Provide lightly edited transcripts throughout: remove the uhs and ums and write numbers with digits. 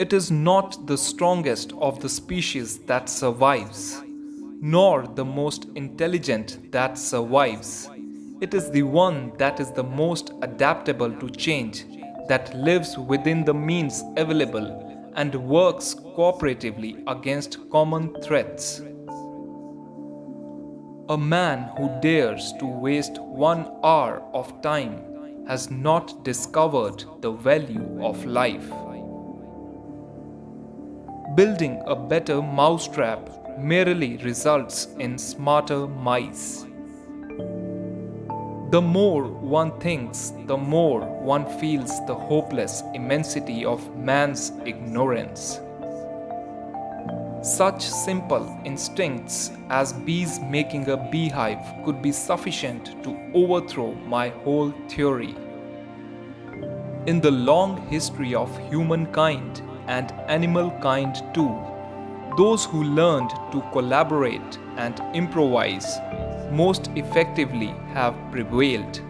It is not the strongest of the species that survives, nor the most intelligent that survives. It is the one that is the most adaptable to change, that lives within the means available and works cooperatively against common threats. A man who dares to waste 1 hour of time has not discovered the value of life. Building a better mousetrap merely results in smarter mice. The more one thinks, the more one feels the hopeless immensity of man's ignorance. Such simple instincts as bees making a beehive could be sufficient to overthrow my whole theory. In the long history of humankind and animal kind too, those who learned to collaborate and improvise most effectively have prevailed.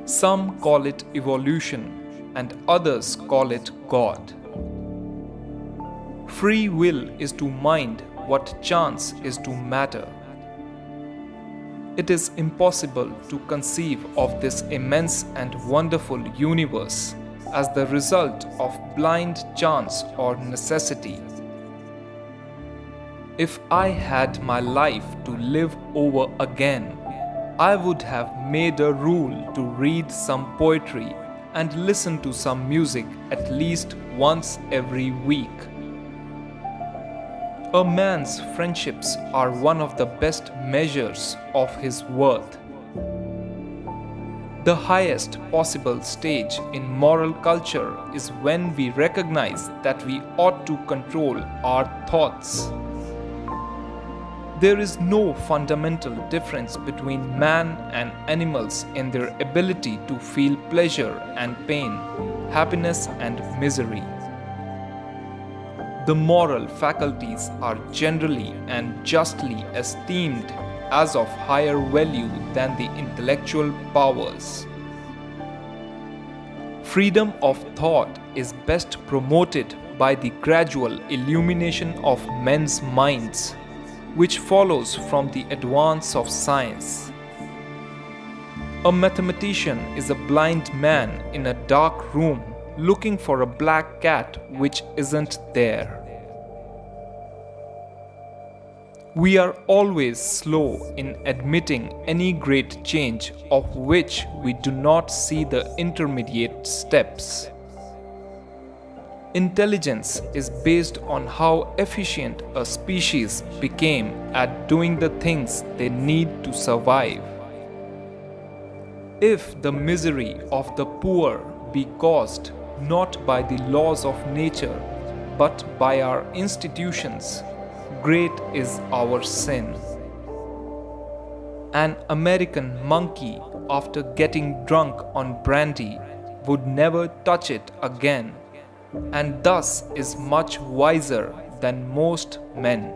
Some call it evolution and others call it God. Free will is to mind what chance is to matter. It is impossible to conceive of this immense and wonderful universe as the result of blind chance or necessity. If I had my life to live over again, I would have made a rule to read some poetry and listen to some music at least once every week. A man's friendships are one of the best measures of his worth. The highest possible stage in moral culture is when we recognize that we ought to control our thoughts. There is no fundamental difference between man and animals in their ability to feel pleasure and pain, happiness and misery. The moral faculties are generally and justly esteemed as of higher value than the intellectual powers. Freedom of thought is best promoted by the gradual illumination of men's minds, which follows from the advance of science. A mathematician is a blind man in a dark room looking for a black cat which isn't there. We are always slow in admitting any great change of which we do not see the intermediate steps. Intelligence is based on how efficient a species became at doing the things they need to survive. If the misery of the poor be caused not by the laws of nature but by our institutions, great is our sin. An American monkey, after getting drunk on brandy, would never touch it again, and thus is much wiser than most men.